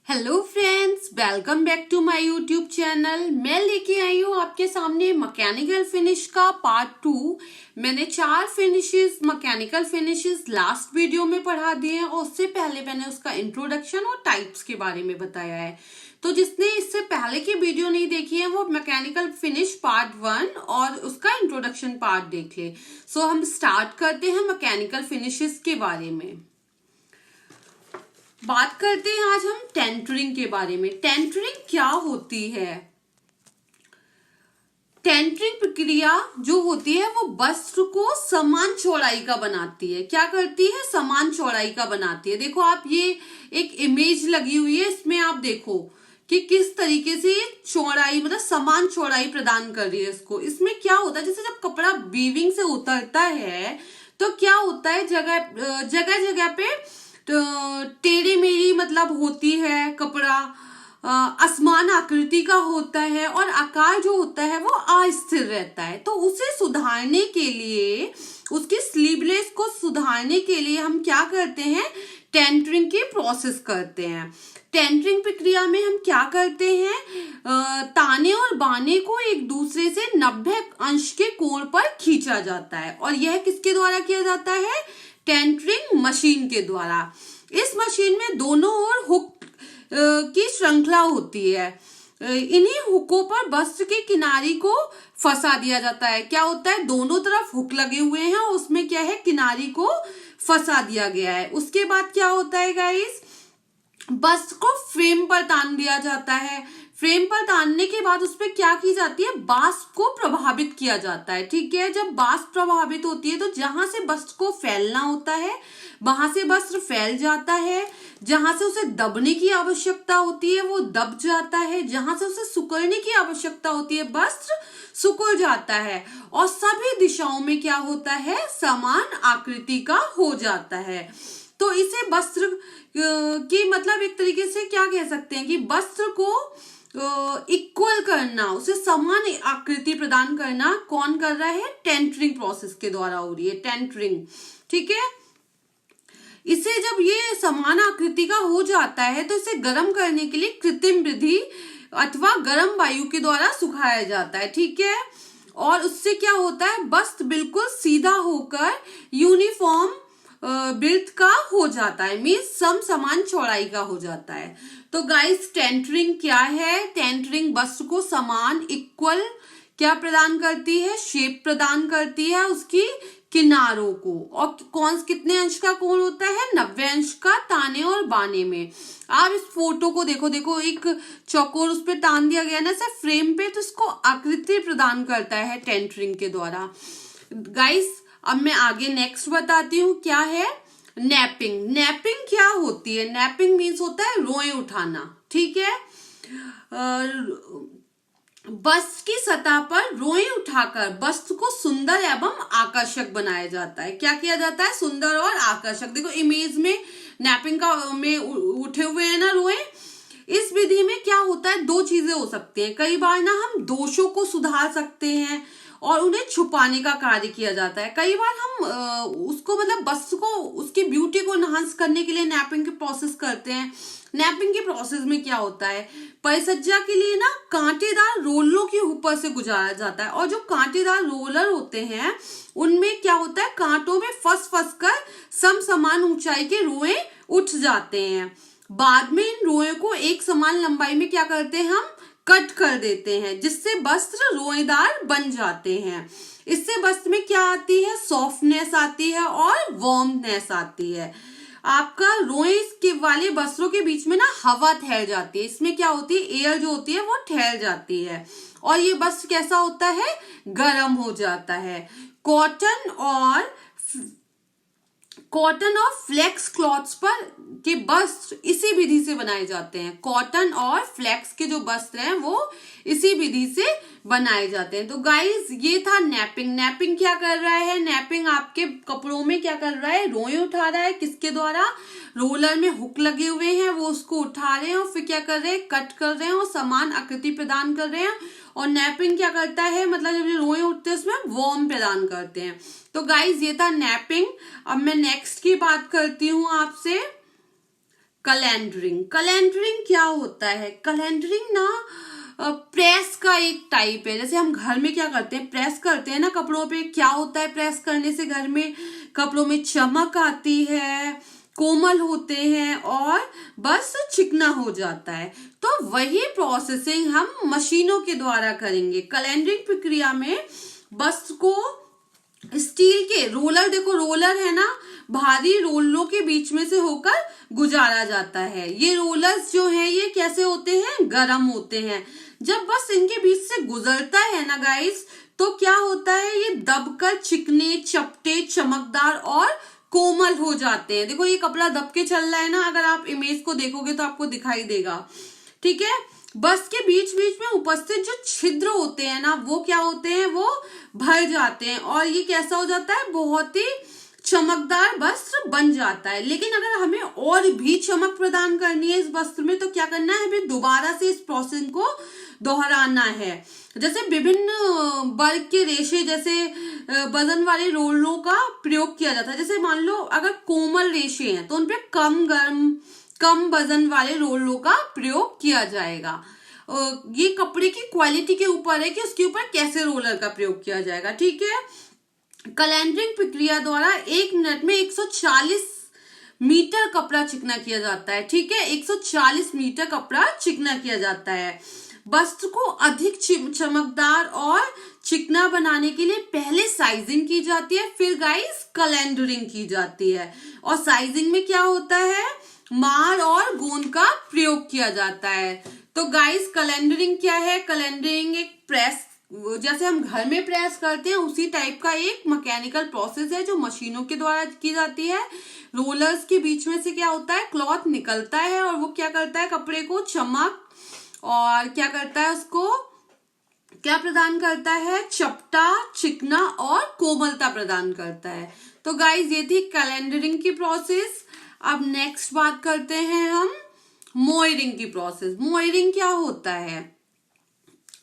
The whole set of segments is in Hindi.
Hello friends, welcome back to my YouTube channel. मैं लेके आई हूँ आपके सामने मैकेनिकल फिनिश का पार्ट 2। मैंने 4 finishes mechanical finishes last video में पढ़ा दिए हैं और उससे पहले मैंने उसका इंट्रोडक्शन और टाइप्स के बारे में बताया है। तो जिसने इससे पहले की वीडियो नहीं देखी है वो मैकेनिकल फिनिश पार्ट 1 और उसका इंट्रोडक्शन पार्ट देख ले। सो हम स्टार्ट करते हैं मैकेनिकल फिनिशेस के बारे में। बात करते हैं आज हम टेंटरिंग के बारे में। टेंटरिंग क्या होती है? टेंटरिंग प्रक्रिया जो होती है वो वस्त्र को समान चौड़ाई का बनाती है। क्या करती है? समान चौड़ाई का बनाती है। देखो आप, ये एक इमेज लगी हुई है, इसमें आप देखो कि किस तरीके से ये चौड़ाई मतलब समान चौड़ाई प्रदान कर रही है इसको। इसमें क्या होता है, जैसे जब कपड़ा वीविंग से उतरता है तो क्या होता है, जगह जगह पे तो टेढ़ी मेढ़ी मतलब होती है, कपड़ा असमान आकृति का होता है और आकार जो होता है वो अस्थिर रहता है। तो उसे सुधारने के लिए, उसकी स्लीवलेस को सुधारने के लिए हम क्या करते हैं? टेंटरिंग की प्रोसेस करते हैं। टेंटरिंग प्रक्रिया में हम क्या करते हैं? ताने और बाने को एक दूसरे से 90 अंश के कोण पर खींचा जाता है और यह किसके द्वारा किया जाता है? टेंटरिंग मशीन के द्वारा। इस मशीन में दोनों ओर हुक की श्रृंखला होती है। इन्हीं हुकों पर वस्त्र के किनारी को फंसा दिया जाता है। क्या होता है? दोनों तरफ हुक लगे हुए हैं और उसमें क्या है, किनारी को फंसा दिया गया है। उसके बाद क्या होता है गाइस, वस्त्र को फ्रेम पर तान दिया जाता है। फ्रेम पर तानने के बाद उस पर क्या की जाती है? वाष्प को प्रभावित किया जाता है। ठीक है, जब वाष्प प्रभावित होती है तो जहां से वस्त्र को फैलना होता है वहां से वस्त्र फैल जाता है। जहां से उसे दबने की आवश्यकता होती है वो दब जाता है। जहां से उसे सिकुड़ने की आवश्यकता होती है वस्त्र सिकुड़ जाता है और सभी दिशाओं में क्या होता है? समान आकृति का हो जाता है। तो इसे वस्त्र की मतलब एक तरीके से क्या कह सकते हैं कि वस्त्र को इक्वल करना, उसे समान आकृति प्रदान करना कौन कर रहा है? टेंटरिंग प्रोसेस के द्वारा हो रही है, टेंटरिंग। ठीक है, इसे जब ये समान आकृति का हो जाता है तो इसे गर्म करने के लिए कृत्रिम विधि अथवा गर्म वायु के द्वारा सुखाया जाता है। ठीक है, और उससे क्या होता है? वस्त्र बिल्कुल सीधा होकर यूनिफॉर्म वृत्त का हो जाता है, मीन्स समान चौड़ाई का हो जाता है। तो गाइस, टेंटरिंग क्या है? टेंटरिंग वस्त्र को समान इक्वल क्या प्रदान करती है? शेप प्रदान करती है उसकी किनारों को। और कितने अंश का कोण होता है? 90 अंश का ताने और बाने में। आप इस फोटो को देखो, देखो एक चौकोर उस पर तान दिया गया ना सिर्फ फ्रेम पे, तो इसको आकृति प्रदान करता है टेंटरिंग के द्वारा। गाइस, अब मैं आगे नेक्स्ट बताती हूँ क्या है नैपिंग। नैपिंग क्या होती है? नैपिंग मीन्स होता है रोए उठाना। ठीक है, वस्त्र की सतह पर रोए उठाकर वस्त्र को सुंदर एवं आकर्षक बनाया जाता है। क्या किया जाता है? सुंदर और आकर्षक। देखो इमेज में नैपिंग का में उठे हुए हैं ना रोए। इस विधि में क्या होता है? 2 चीजें हो सकती हैं। कई बार ना हम दोषों को सुधार सकते हैं और उन्हें छुपाने का कार्य किया जाता है। कई बार हम उसको मतलब वस्त्र को, उसकी ब्यूटी को एनहांस करने के लिए नैपिंग की प्रोसेस करते हैं। नैपिंग के प्रोसेस में क्या होता है? परिसज्जा के लिए ना कांटेदार रोलरों के ऊपर से गुजारा जाता है और जो कांटेदार रोलर होते हैं उनमें क्या होता है? कांटों में फंस कर समान ऊंचाई के रोए उठ जाते हैं। बाद में इन रोए को एक समान लंबाई में क्या करते हैं? हम कट कर देते हैं, जिससे वस्त्र रोएदार बन जाते हैं। इससे वस्त्र में क्या आती है? सॉफ्टनेस आती है और वार्मनेस आती है। आपका रोए के वाले वस्त्रों के बीच में ना हवा ठहर जाती है। इसमें क्या होती है? एयर जो होती है वो ठहर जाती है और ये वस्त्र कैसा होता है? गर्म हो जाता है। कॉटन और फ्लेक्स क्लॉथ्स पर के वस्त्र इसी विधि से बनाए जाते हैं। कॉटन और फ्लेक्स के जो वस्त्र हैं वो इसी विधि से बनाए जाते हैं। तो गाइस, ये था नैपिंग। नैपिंग क्या कर रहा है? नैपिंग आपके कपड़ों में क्या कर रहा है? रोए उठा रहा है। किसके द्वारा? रोलर में हुक लगे हुए हैं, वो उसको उठा रहे हैं और फिर क्या कर रहे हैं? कट कर रहे हैं और समान आकृति प्रदान कर रहे हैं। और नैपिंग क्या करता है? मतलब जब रोए उठते हैं उसमें वार्म प्रदान करते हैं। तो गाइस, ये था नैपिंग। अब मैं नेक्स्ट की बात करती हूँ आपसे। कलैंडरिंग। कलैंडरिंग क्या होता है? कलैंडरिंग ना प्रेस का एक टाइप है। जैसे हम घर में क्या करते हैं, प्रेस करते हैं ना कपड़ों पे, क्या होता है प्रेस करने से घर में कपड़ों में चमक आती है, कोमल होते हैं और बस चिकना हो जाता है। तो वही प्रोसेसिंग हम मशीनों के द्वारा करेंगे। कलैंडरिंग प्रक्रिया में वस्त्र को स्टील के रोलर, देखो रोलर है ना, भारी रोलरों के बीच में से होकर गुजारा जाता है। ये रोलर्स जो है ये कैसे होते हैं? गरम होते हैं। जब बस इनके बीच से गुजरता है ना गाइस, तो क्या होता है, ये दबकर चिकने, चपटे, चमकदार और कोमल हो जाते हैं। देखो ये कपड़ा दब के चल रहा है ना, अगर आप इमेज को देखोगे तो आपको दिखाई देगा। ठीक है, बस के बीच बीच में उपस्थित जो छिद्र होते हैं ना, वो क्या होते हैं, वो भर जाते हैं और ये कैसा हो जाता है, बहुत ही चमकदार वस्त्र बन जाता है। लेकिन अगर हमें और भी चमक प्रदान करनी है इस वस्त्र में, तो क्या करना है, हमें दोबारा से इस प्रोसेस को दोहराना है। जैसे विभिन्न वर्ग के रेशे, जैसे वजन वाले रोलरों का प्रयोग किया जाता है। जैसे मान लो अगर कोमल रेशे हैं तो उनपे कम वजन वाले रोलरों का प्रयोग किया जाएगा। ये कपड़े की क्वालिटी के ऊपर है कि उसके ऊपर कैसे रोलर का प्रयोग किया जाएगा। ठीक है, कलैंडरिंग प्रक्रिया द्वारा 1 मिनट में 140 मीटर कपड़ा चिकना किया जाता है। ठीक है, 140 मीटर कपड़ा चिकना किया जाता है। वस्त्र को अधिक चमकदार और चिकना बनाने के लिए पहले साइजिंग की जाती है, फिर गाइस कलैंडरिंग की जाती है। और साइजिंग में क्या होता है, मार और गोंद का प्रयोग किया जाता है। तो गाइस कलैंडरिंग क्या है? कलैंडरिंग एक प्रेस, जैसे हम घर में प्रेस करते हैं उसी टाइप का एक मैकेनिकल प्रोसेस है जो मशीनों के द्वारा की जाती है। रोलर्स के बीच में से क्या होता है, क्लॉथ निकलता है और वो क्या करता है, कपड़े को चमक और क्या करता है, उसको क्या प्रदान करता है, चपटा, चिकना और कोमलता प्रदान करता है। तो गाइस ये थी कैलेंडरिंग की प्रोसेस। अब नेक्स्ट बात करते हैं हम मोयरिंग की प्रोसेस। मोयरिंग क्या होता है?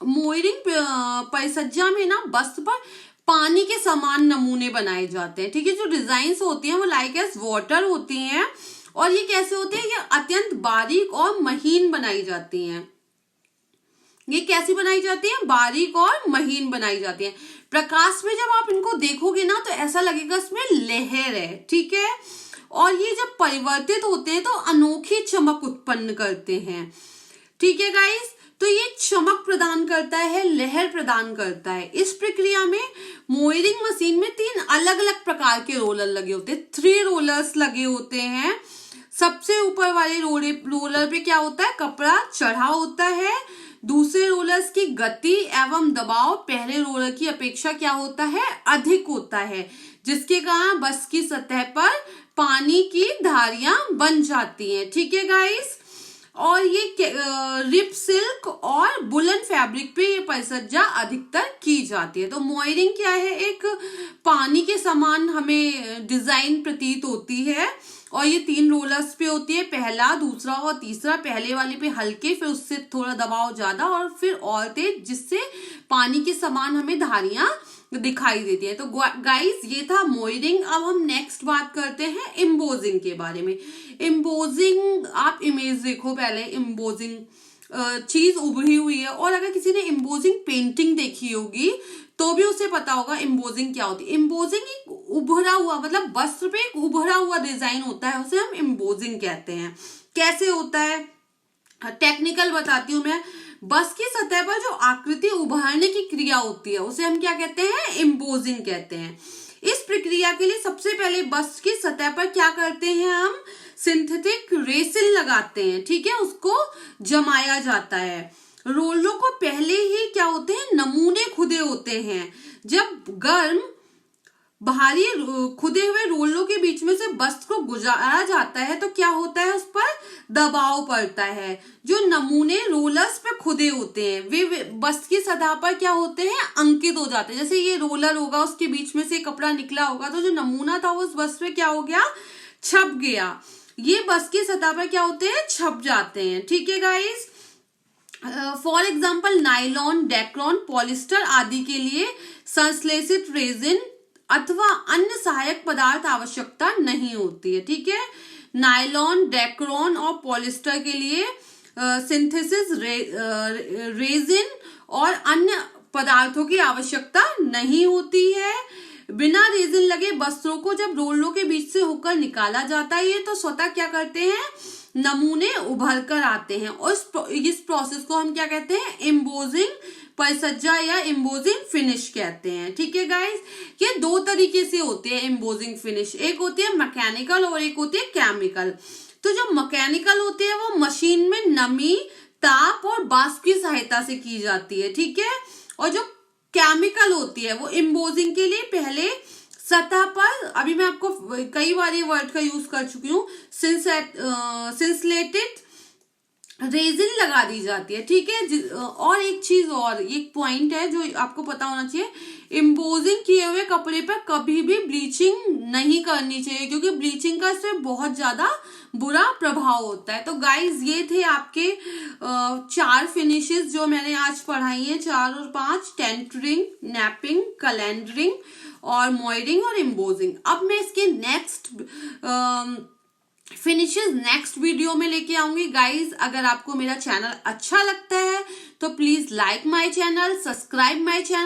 मोयरिंग परिसज्जा में ना वस्त्र पर पानी के समान नमूने बनाए जाते हैं। ठीक है, जो डिजाइन्स होती हैं वो लाइक एस वाटर होती हैं और ये कैसे होते हैं, ये अत्यंत बारीक और महीन बनाई जाती हैं। ये कैसी बनाई जाती है, बारीक और महीन बनाई जाती है। प्रकाश में जब आप इनको देखोगे ना तो ऐसा लगेगा इसमें लहर है। ठीक है, और ये जब परिवर्तित होते हैं तो अनोखी चमक उत्पन्न करते हैं। ठीक है गाइस, तो ये चमक प्रदान करता है, लहर प्रदान करता है। इस प्रक्रिया में मोयरिंग मशीन में 3 अलग अलग प्रकार के रोलर लगे होते हैं। 3 रोलर्स लगे होते हैं। सबसे ऊपर वाले रोलर पे क्या होता है, कपड़ा चढ़ा होता है। दूसरे रोलर्स की गति एवं दबाव पहले रोलर की अपेक्षा क्या होता है, अधिक होता है, जिसके कारण बस की सतह पर पानी की धारियां बन जाती हैं। ठीक है गाइस, और ये रिप सिल्क और वुलन फैब्रिक पे ये परिसज्जा अधिकतर की जाती है। तो मोयरिंग क्या है, एक पानी के समान हमें डिजाइन प्रतीत होती है और ये 3 रोलर्स पे होती है, पहला, दूसरा और तीसरा। पहले वाले पे हल्के, फिर उससे थोड़ा दबाव ज्यादा और फिर और तेज, जिससे पानी के समान हमें धारियां दिखाई देती है। तो गाइस ये था मोयरिंग। अब हम नेक्स्ट बात करते हैं एम्बोजिंग के बारे में। एम्बोजिंग, आप इमेज देखो पहले, एम्बोजिंग चीज उभरी हुई है और अगर किसी ने एम्बोजिंग पेंटिंग देखी होगी तो भी उसे पता होगा एम्बोजिंग क्या होती है। एम्बोजिंग एक उभरा हुआ, मतलब वस्त्र पे एक उभरा हुआ डिजाइन होता है, उसे हम एम्बोजिंग कहते हैं। कैसे होता है, टेक्निकल बताती हूँ मैं। बस की सतह पर जो आकृति उभारने की क्रिया होती है उसे हम क्या कहते हैं, एम्बोजिंग कहते हैं। इस प्रक्रिया के लिए सबसे पहले बस की सतह पर क्या करते हैं, हम सिंथेटिक रेसिन लगाते हैं। ठीक है, उसको जमाया जाता है। रोलरों को पहले ही क्या होते हैं, नमूने खुदे होते हैं। जब गर्म भारी खुदे हुए रोलरों के बीच में से वस्त्र को गुजारा जाता है तो क्या होता है, उस पर दबाव पड़ता है। जो नमूने रोलर्स पे खुदे होते हैं वे वस्त्र की सतह पर क्या होते हैं, अंकित हो जाते हैं। जैसे ये रोलर होगा, उसके बीच में से कपड़ा निकला होगा तो जो नमूना था वो उस वस्त्र पे क्या हो गया, छप गया। ये वस्त्र की सतह पर क्या होते हैं, छप जाते हैं। ठीक है guys, for example nylon, Dacron, polyester आदि के लिए संश्लेषित रेजिन अथवा अन्य सहायक पदार्थ आवश्यकता नहीं होती है। ठीक है, नायलॉन, डेक्रॉन और पॉलिस्टर के लिए सिंथेसिस रेजिन और अन्य पदार्थों की आवश्यकता नहीं होती है। बिना रेजिन लगे वस्त्रों को जब रोलरों के बीच से होकर निकाला जाता है तो स्वतः क्या करते हैं, नमूने उभर कर आते हैं और इस प्रोसेस को हम क्या कहते हैं, एम्बोजिंग परिसज्जा या एम्बोजिंग फिनिश कहते हैं। ठीक है गाइस, ये दो तरीके से होते हैं एम्बोजिंग फिनिश, एक होती है मैकेनिकल और एक होती है केमिकल। तो जो मैकेनिकल होती है वो मशीन में नमी, ताप और वाष्प की सहायता से की जाती है। ठीक है, और जो केमिकल होती है वो एम्बोजिंग के लिए पहले सतह पर, अभी मैं आपको कई बार ये वर्ड का यूज कर चुकी हूँ, सिंसलेटेड रेजिन लगा दी जाती है। ठीक है, और एक चीज और, एक पॉइंट है जो आपको पता होना चाहिए, एम्बोजिंग किए हुए कपड़े पर कभी भी ब्लीचिंग नहीं करनी चाहिए, क्योंकि ब्लीचिंग का इसमें बहुत ज्यादा बुरा प्रभाव होता है। तो गाइज ये थे आपके 4 फिनिशेस जो मैंने आज पढ़ाई है, 4 और 5, टेंटरिंग, नैपिंग, कैलेंडरिंग और मॉयरिंग और एम्बोजिंग। अब मैं इसके नेक्स्ट फिनिशेस नेक्स्ट वीडियो में लेके आऊंगी। गाइज अगर आपको मेरा चैनल अच्छा लगता है तो please like my channel, subscribe my channel.